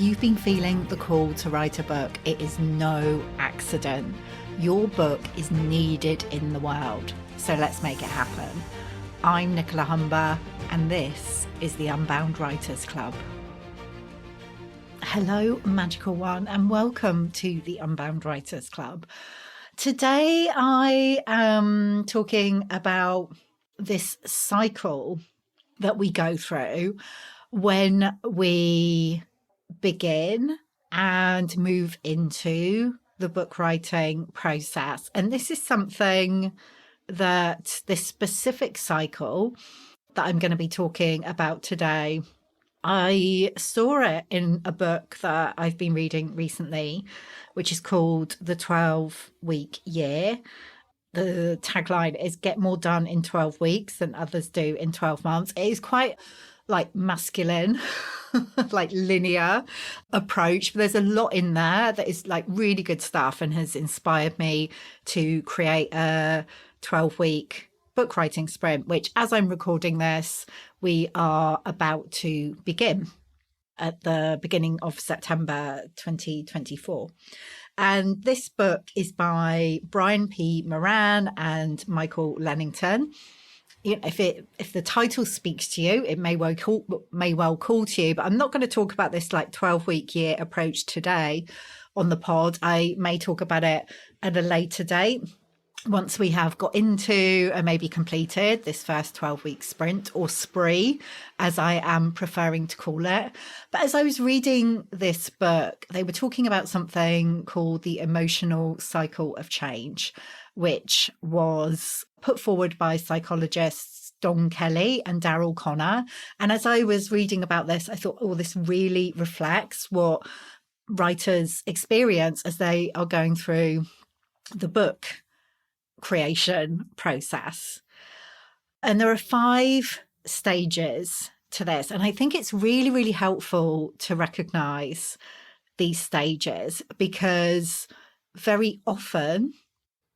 If you've been feeling the call to write a book, it is no accident. Your book is needed in the world, so let's make it happen. I'm Nicola Humber, and this is the Unbound Writers Club. Hello, magical one, and welcome to the Unbound Writers Club. Today I am talking about this cycle that we go through when we begin and move into the book writing process. And this is something that this specific cycle that I'm going to be talking about today, I saw it in a book that I've been reading recently, which is called The 12-Week Year. The tagline is "Get more done in 12 weeks than others do in 12 months." It is quite like masculine, like linear approach, but there's a lot in there that is like really good stuff and has inspired me to create a 12-week book writing sprint, which, as I'm recording this, we are about to begin at the beginning of September 2024. And this book is by Brian P. Moran and Michael Lennington. You know, if the title speaks to you, it may well call to you, but I'm not going to talk about this like 12-week year approach today on the pod. I may talk about it at a later date once we have got into and maybe completed this first 12-week sprint, or spree, as I am preferring to call it. But as I was reading this book, they were talking about something called the emotional cycle of change, which was put forward by psychologists Kelley and Daryl. And as I was reading about this, I thought, oh, this really reflects what writers experience as they are going through the book creation process. And there are 5 stages to this. And I think it's really, really helpful to recognize these stages, because very often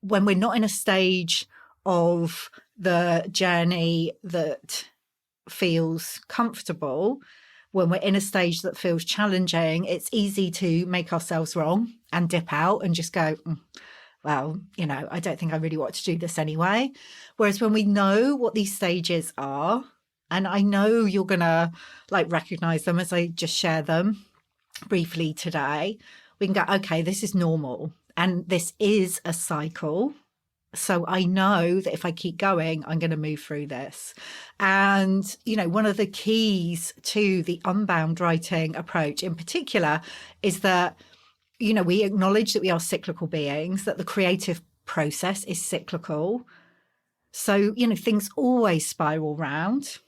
when we're not in a stage of the journey that feels comfortable, when we're in a stage that feels challenging, it's easy to make ourselves wrong and dip out and just go, well, you know, I don't think I really want to do this anyway. Whereas when we know what these stages are, and I know you're going to like recognize them as I just share them briefly today, we can go, okay, this is normal. And this is a cycle. So I know that if I keep going, I'm going to move through this. And, you know, one of the keys to the Unbound writing approach in particular is that, you know, we acknowledge that we are cyclical beings, that the creative process is cyclical. So, you know, things always spiral round.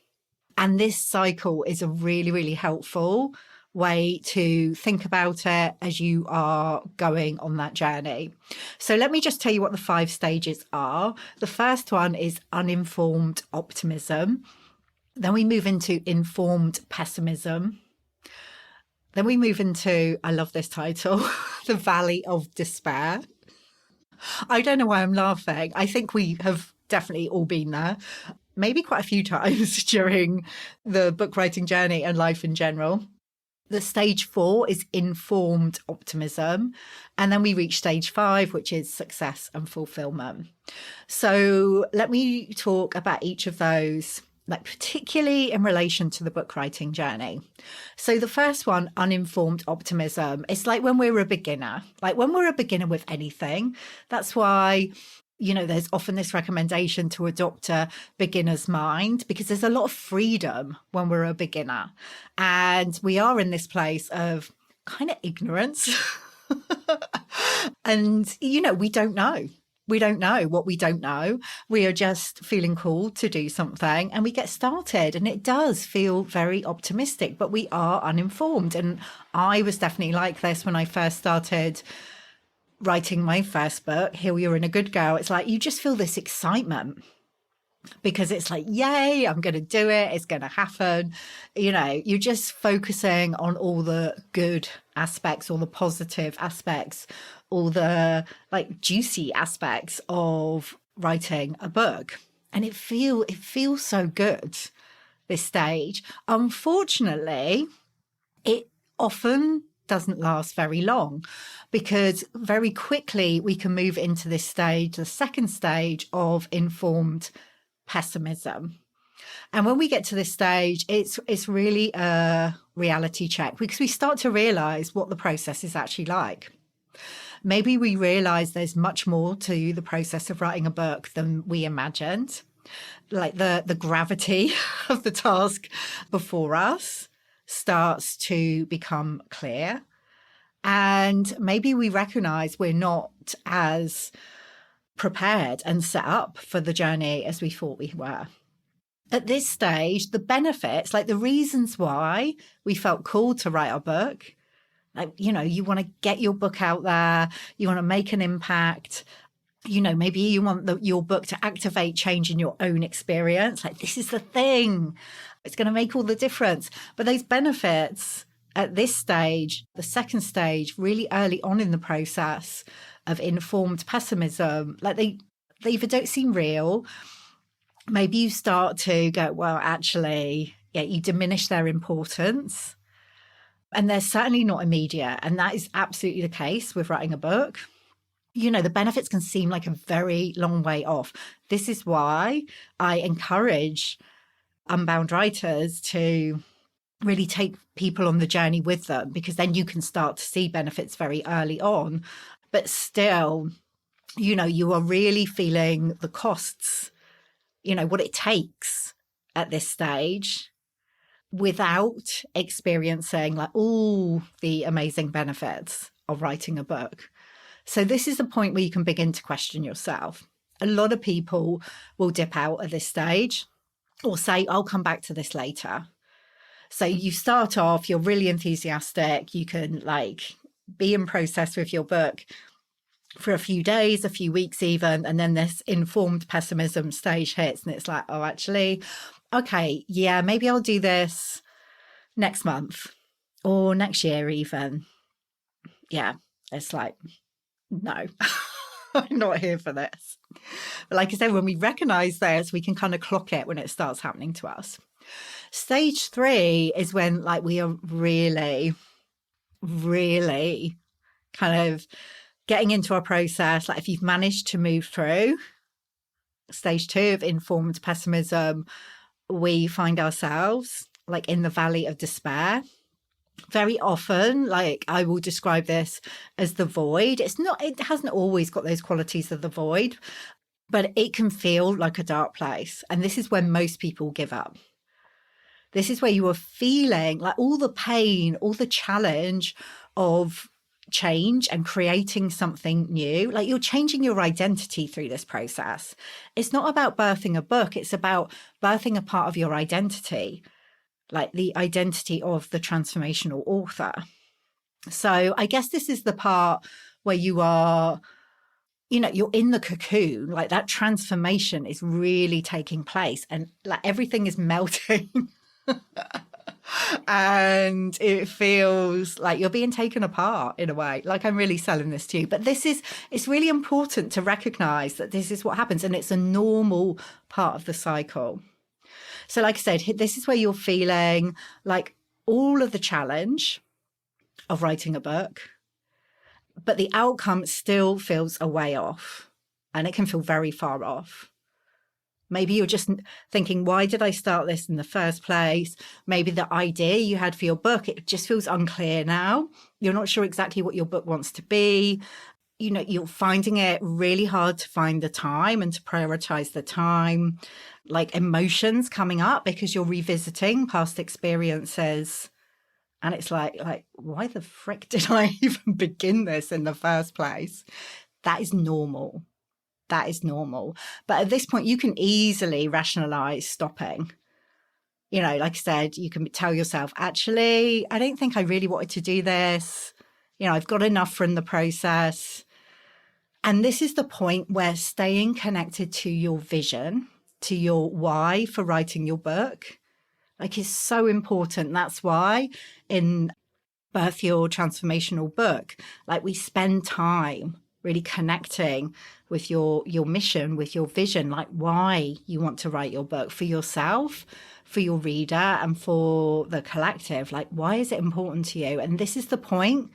And this cycle is a really, really helpful way to think about it as you are going on that journey. So let me just tell you what the 5 stages are. The first one is uninformed optimism. Then we move into informed pessimism. Then we move into, I love this title, the Valley of Despair. I don't know why I'm laughing. I think we have definitely all been there, maybe quite a few times during the book writing journey and life in general. The stage 4 is informed optimism. And then we reach stage 5, which is success and fulfilment. So let me talk about each of those, like particularly in relation to the book writing journey. So the first one, uninformed optimism, it's like when we're a beginner, with anything. That's why, you know, there's often this recommendation to adopt a beginner's mind, because there's a lot of freedom when we're a beginner. And we are in this place of kind of ignorance. And, you know, we don't know. We don't know what we don't know. We are just feeling called to do something and we get started. And it does feel very optimistic, but we are uninformed. And I was definitely like this when I first started writing my first book, Heal Your Inner Good Girl. It's like you just feel this excitement because it's like, yay, I'm going to do it. It's going to happen. You know, you're just focusing on all the good aspects, all the positive aspects, all the like juicy aspects of writing a book. And it feels so good, this stage. Unfortunately, it often doesn't last very long, because very quickly we can move into this stage, the second stage of informed pessimism. And when we get to this stage, it's really a reality check, because we start to realize what the process is actually like. Maybe we realize there's much more to the process of writing a book than we imagined. Like the gravity of the task before us starts to become clear. And maybe we recognize we're not as prepared and set up for the journey as we thought we were. At this stage, the benefits, like the reasons why we felt called to write our book, like, you know, you want to get your book out there, you want to make an impact, you know, maybe you want your book to activate change in your own experience. Like, this is the thing, it's going to make all the difference. But those benefits at this stage, the second stage, really early on in the process of informed pessimism, like they either don't seem real. Maybe you start to go, well, actually, yeah, you diminish their importance. And they're certainly not immediate. And that is absolutely the case with writing a book. You know, the benefits can seem like a very long way off. This is why I encourage Unbound writers to really take people on the journey with them, because then you can start to see benefits very early on. But still, you know, you are really feeling the costs, you know, what it takes at this stage, without experiencing like all the amazing benefits of writing a book. So this is the point where you can begin to question yourself. A lot of people will dip out at this stage or say, I'll come back to this later. So you start off, you're really enthusiastic, you can like be in process with your book for a few days, a few weeks even, and then this informed pessimism stage hits and it's like, oh, actually, okay, yeah, maybe I'll do this next month or next year even. Yeah, it's like, no, I'm not here for this. But like I said, when we recognize this, we can kind of clock it when it starts happening to us. Stage 3 is when like we are really, really kind of getting into our process. Like if you've managed to move through stage 2 of informed pessimism, we find ourselves like in the valley of despair. Very often, like I will describe this as the void. It hasn't always got those qualities of the void, but it can feel like a dark place. And this is when most people give up. This is where you are feeling like all the pain, all the challenge of change and creating something new. Like you're changing your identity through this process. It's not about birthing a book. It's about birthing a part of your identity, like the identity of the transformational author. So I guess this is the part where you are, you know, you're in the cocoon, like that transformation is really taking place and like everything is melting. And it feels like you're being taken apart in a way. Like I'm really selling this to you. But it's really important to recognize that this is what happens and it's a normal part of the cycle. So like I said, this is where you're feeling like all of the challenge of writing a book, but the outcome still feels a way off and it can feel very far off. Maybe you're just thinking, why did I start this in the first place? Maybe the idea you had for your book, it just feels unclear now. You're not sure exactly what your book wants to be. You know, you're finding it really hard to find the time and to prioritize the time, like emotions coming up because you're revisiting past experiences. And it's like, why the frick did I even begin this in the first place? That is normal. That is normal. But at this point, you can easily rationalize stopping. You know, like I said, you can tell yourself, actually, I don't think I really wanted to do this. You know, I've got enough from the process. And this is the point where staying connected to your vision, to your why for writing your book, like is so important. That's why in Birth Your Transformational Book, like we spend time really connecting with your mission, with your vision, like why you want to write your book for yourself, for your reader and for the collective. Like, why is it important to you? And this is the point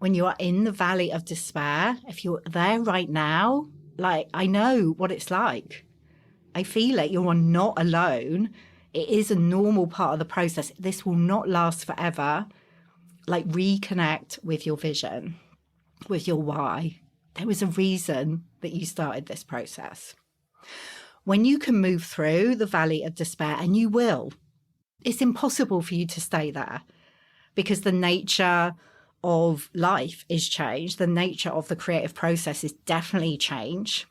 when you are in the valley of despair. If you're there right now, like, I know what it's like. I feel it. You are not alone. It is a normal part of the process. This will not last forever. Like, reconnect with your vision, with your why. There was a reason that you started this process. When you can move through the valley of despair, and you will, it's impossible for you to stay there because the nature of life is changed. The nature of the creative process is definitely change.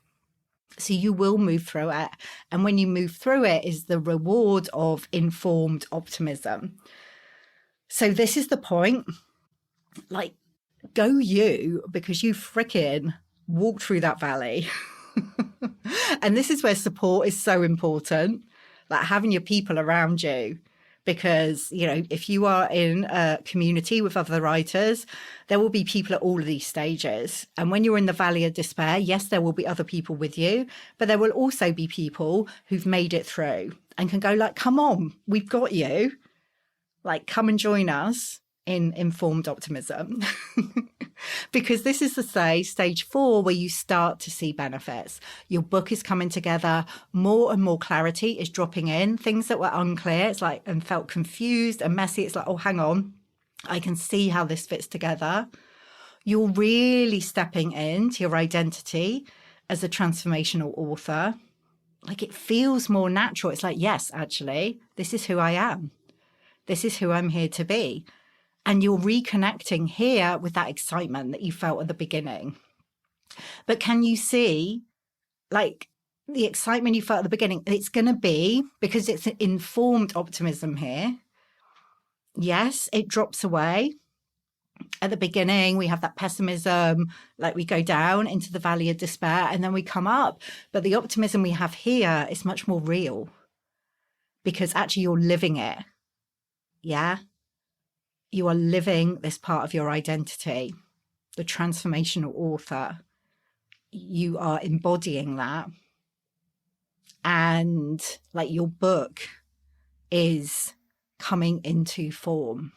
So you will move through it. And when you move through it is the reward of informed optimism. So this is the point. Like, go you, because you freaking walked through that valley. And this is where support is so important, like having your people around you. Because, you know, if you are in a community with other writers, there will be people at all of these stages. And when you're in the valley of despair, yes, there will be other people with you, but there will also be people who've made it through and can go like, come on, we've got you. Like, come and join us in informed optimism. Because this is the stage 4, where you start to see benefits. Your book is coming together. More and more clarity is dropping in. Things that were unclear, it's like, and felt confused and messy. It's like, oh, hang on. I can see how this fits together. You're really stepping into your identity as a transformational author. Like, it feels more natural. It's like, yes, actually, this is who I am. This is who I'm here to be. And you're reconnecting here with that excitement that you felt at the beginning. But can you see, like, the excitement you felt at the beginning? It's going to be, because it's an informed optimism here. Yes, it drops away. At the beginning, we have that pessimism, like we go down into the valley of despair and then we come up. But the optimism we have here is much more real, because actually you're living it. Yeah. You are living this part of your identity, the transformational author. You are embodying that. And like, your book is coming into form.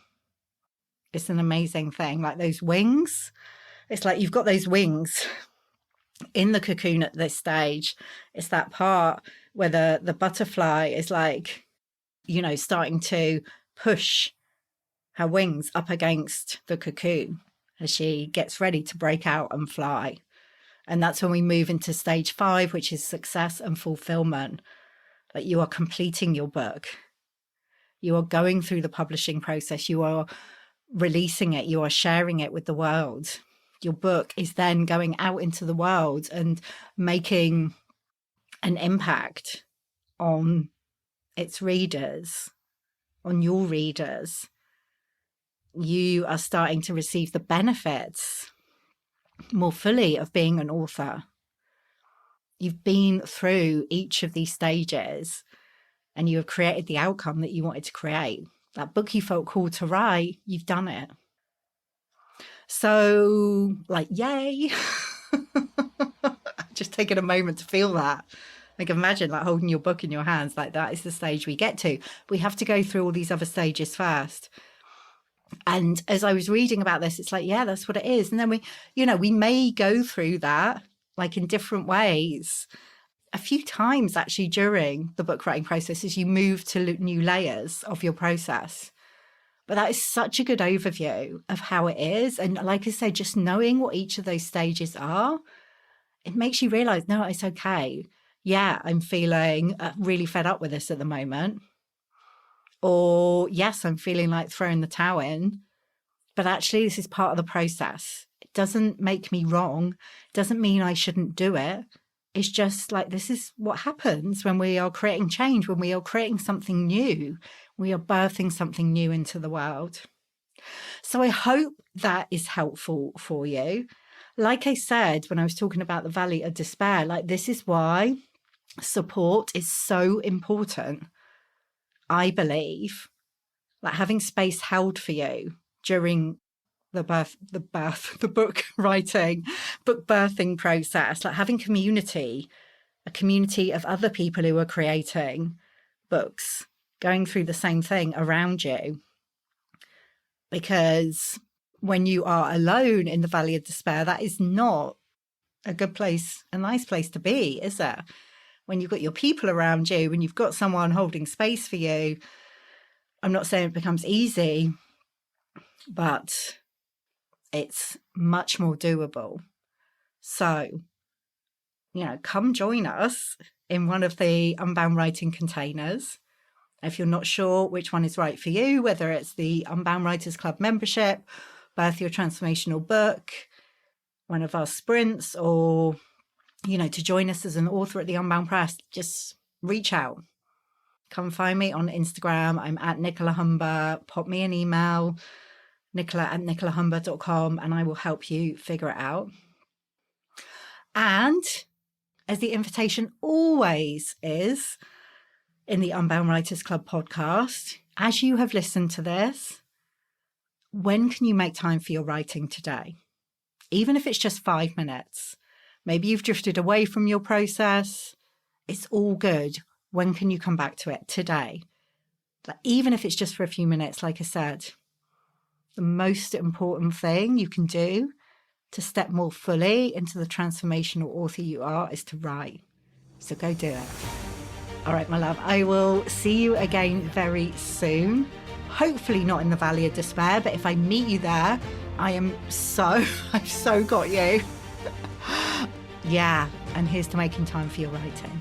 It's an amazing thing. Like, those wings, it's like you've got those wings in the cocoon at this stage. It's that part where the butterfly is like, you know, starting to push her wings up against the cocoon as she gets ready to break out and fly. And that's when we move into stage 5, which is success and fulfilment. Like, you are completing your book. You are going through the publishing process. You are releasing it. You are sharing it with the world. Your book is then going out into the world and making an impact on its readers, on your readers. You are starting to receive the benefits more fully of being an author. You've been through each of these stages and you have created the outcome that you wanted to create. That book you felt called to write, you've done it. So, like, yay. Just taking a moment to feel that. Like, imagine like holding your book in your hands. Like, that is the stage we get to. We have to go through all these other stages first. And as I was reading about this, it's like, yeah, that's what it is. And then we may go through that like in different ways a few times actually during the book writing process as you move to new layers of your process. But that is such a good overview of how it is. And like I say, just knowing what each of those stages are, it makes you realize, no, it's okay. Yeah, I'm feeling really fed up with this at the moment. Or yes, I'm feeling like throwing the towel in, but actually this is part of the process. It doesn't make me wrong. It doesn't mean I shouldn't do it. It's just like, this is what happens when we are creating change, when we are creating something new, we are birthing something new into the world. So I hope that is helpful for you. Like I said, when I was talking about the valley of despair, like, this is why support is so important. I believe, like, having space held for you during the book writing, book birthing process, like having community, a community of other people who are creating books going through the same thing around you. Because when you are alone in the valley of despair, that is not a good place, a nice place to be, is it? When you've got your people around you, when you've got someone holding space for you, I'm not saying it becomes easy, but it's much more doable. So, come join us in one of the Unbound writing containers. If you're not sure which one is right for you, whether it's the Unbound Writers Club membership, Birth Your Transformational Book, one of our sprints, or, to join us as an author at the Unbound Press, just reach out. Come find me on Instagram. I'm at Nicola Humber. Pop me an email, nicola@nicolahumber.com, and I will help you figure it out. And as the invitation always is, in the Unbound Writers Club podcast, as you have listened to this, when can you make time for your writing today? Even if it's just 5 minutes. Maybe you've drifted away from your process. It's all good. When can you come back to it? Today. Even if it's just for a few minutes, like I said, the most important thing you can do to step more fully into the transformational author you are is to write. So go do it. All right, my love, I will see you again very soon. Hopefully not in the valley of despair, but if I meet you there, I've so got you. Yeah, and here's to making time for your writing.